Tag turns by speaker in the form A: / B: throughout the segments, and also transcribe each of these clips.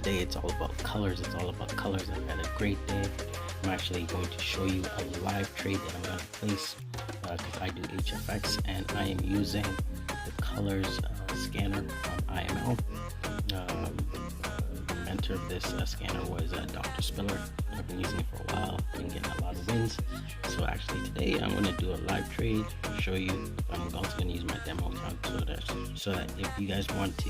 A: today it's all about colors. It's all about colors. I've had a great day. I'm actually going to show you a live trade that I'm going to place because I do HFX, and I am using the colors scanner from IML. The mentor of this scanner was Dr. Spiller. I've been using it for a while, been getting a lot of wins. So actually today I'm going to do a live trade, show you. I'm also going to use my demo account so that if you guys want to,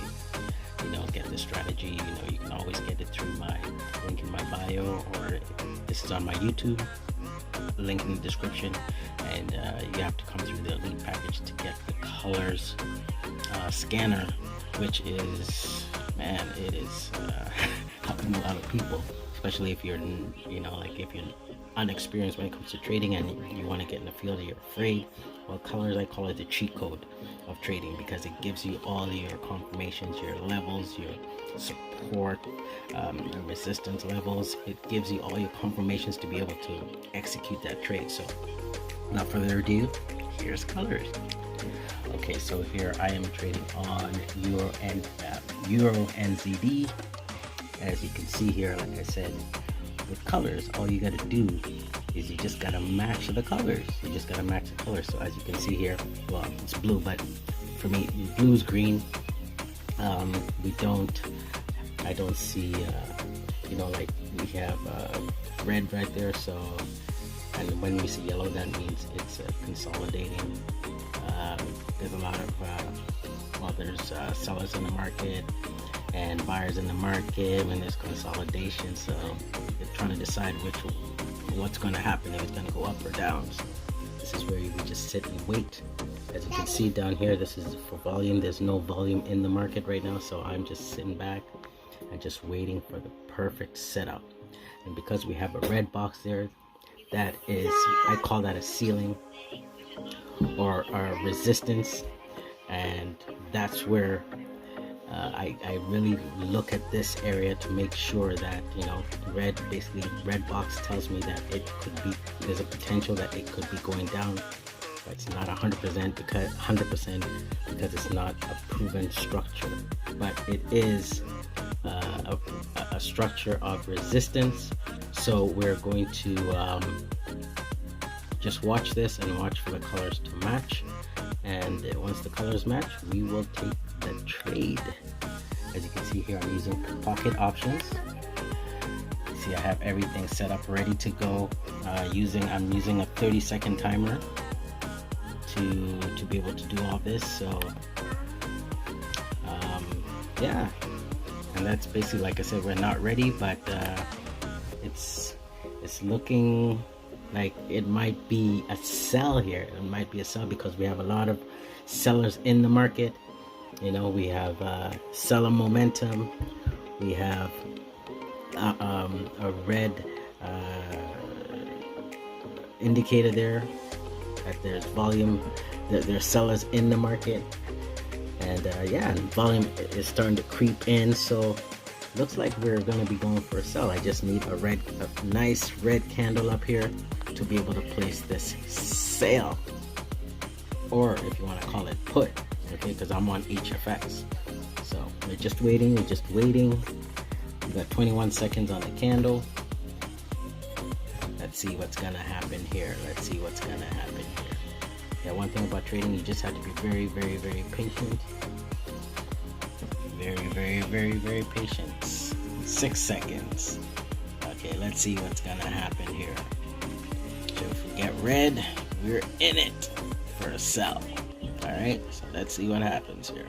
A: get this strategy, you can always get it through my link in my bio, or this is on my YouTube, link in the description, and you have to come through the elite package to get the colors scanner, which is, man, it is helping a lot of people, especially if you're if you're unexperienced when it comes to trading and you want to get in the field, you're afraid. Well, colors, I call it the cheat code of trading, because it gives you all your confirmations, your levels, your support, resistance levels. It gives you all your confirmations to be able to execute that trade. So without further ado, here's colors. Okay, so here I am trading on Euro NZD. As you can see here, like I said, with colors, all you got to do is you just got to match the colors. So as you can see here, well, it's blue, but for me, blue is green. I don't see, like we have red right there. So, and when we see yellow, that means it's consolidating. There's a lot of, there's sellers in the market and buyers in the market when there's consolidation. So they're trying to decide what's going to happen, if it's going to go up or down. So this is where you just sit and wait. As you can see down here, this is for volume. There's no volume in the market right now, so I'm just sitting back and just waiting for the perfect setup. And because we have a red box there, that is, I call that a ceiling or a resistance, and that's where I really look at this area to make sure that red box tells me that it could be, there's a potential that it could be going down. But it's not 100% because it's not a proven structure, but it is a structure of resistance. So we're going to just watch this and watch for the colors to match, and once the colors match, we will take the trade. As you can see here, I'm using pocket options. See, I have everything set up ready to go. I'm using a 30-second timer to be able to do all this. So yeah, and that's basically, like I said, we're not ready, but it's looking like it might be a sell here. It might be a sell because we have a lot of sellers in the market. We have seller momentum. We have a red indicator there that there's volume, that there's sellers in the market, and volume is starting to creep in. So looks like we're going to be going for a sell. I just need a nice red candle up here to be able to place this sale, or if you want to call it put, okay, because I'm on HFX. So we're just waiting. We got 21 seconds on the candle. Let's see what's gonna happen here. Yeah, one thing about trading, you just have to be very, very, very patient. Very patient. 6 seconds. Okay, let's see what's gonna happen here. So if we get red, we're in it for a sell. Alright, so let's see what happens here.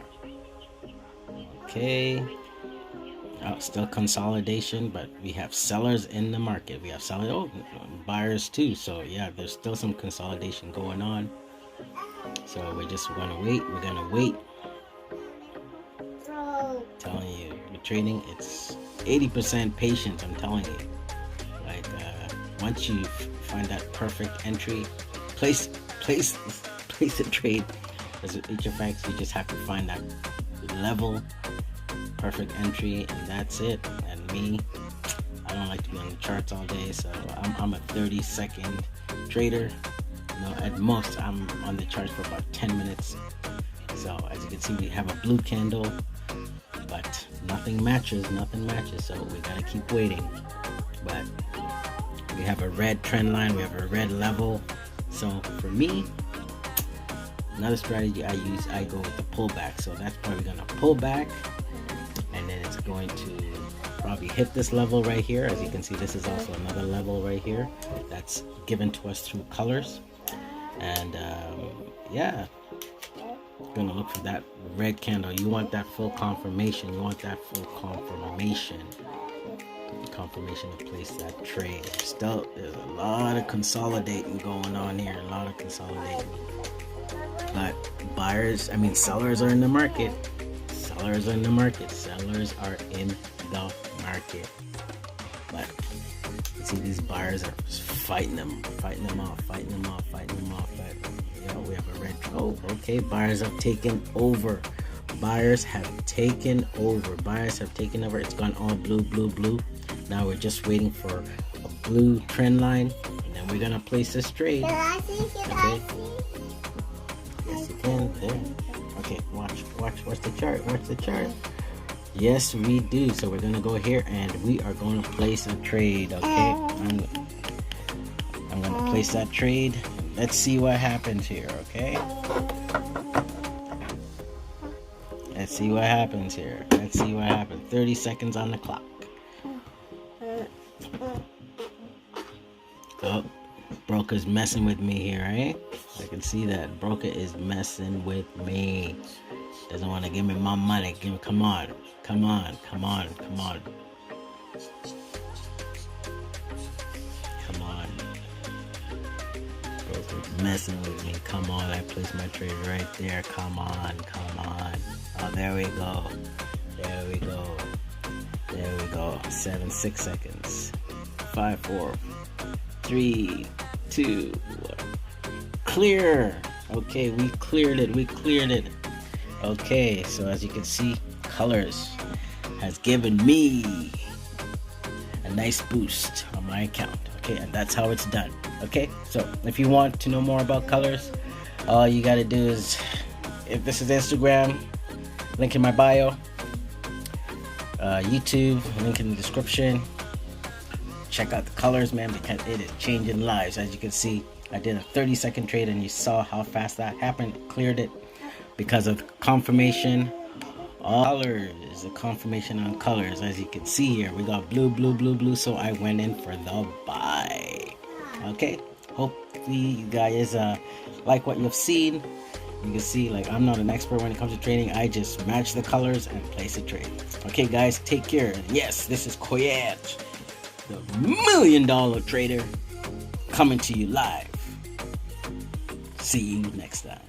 A: Okay. Still consolidation, but we have sellers in the market. We have buyers too. So yeah, there's still some consolidation going on. So we're just gonna wait. Telling you, with trading, it's 80% patience. I'm telling you. Like once you find that perfect entry, place a trade. As with HFX, you just have to find that level, perfect entry, and that's it. And me, I don't like to be on the charts all day, so I'm a 30-second trader. At most I'm on the charts for about 10 minutes. So as you can see, we have a blue candle, but nothing matches, so we gotta keep waiting. But we have a red trend line, we have a red level. So for me, another strategy I use, I go with the pullback. So that's probably gonna pull back, and then it's going to probably hit this level right here. As you can see, this is also another level right here that's given to us through colors. And yeah, gonna look for that red candle. You want that full confirmation. You want that full confirmation to place that trade. Still, there's a lot of consolidating going on here. A lot of consolidating. But sellers are in the market. Sellers are in the market. But you see, these buyers are just fighting them off. You know, we have a red. Oh, okay. Buyers have taken over. It's gone all blue. Now we're just waiting for a blue trend line, and then we're gonna place this trade. Okay. Yes, you can. There. Okay. Watch the chart. Yes, we do. So we're gonna go here, and we are going to place a trade. Okay. I'm gonna place that trade. Let's see what happens here. Okay. Let's see what happens here. 30 seconds on the clock. Oh, broker's messing with me here, eh? I can see that broker is messing with me. Doesn't want to give me my money. Come on. Broker's messing with me. Come on, I placed my trade right there. Come on. Oh, there we go. 6 seconds. 5, 4, 3, 2, 1. Clear. Okay, we cleared it. Okay, so as you can see, colors has given me a nice boost on my account. Okay, and that's how it's done. Okay, so if you want to know more about colors, all you gotta do is, if this is Instagram, link in my bio, YouTube, link in the description. Check out the colors, man, because it is changing lives. As you can see, I did a 30-second trade, and you saw how fast that happened. Cleared it because of confirmation. All colors, the confirmation on colors. As you can see here, we got blue, so I went in for the buy. Okay, hopefully you guys like what you've seen. You can see, like, I'm not an expert when it comes to trading. I just match the colors and place a trade. Okay, guys, take care. Yes, this is Koyet, the $1 million trader, coming to you live. See you next time.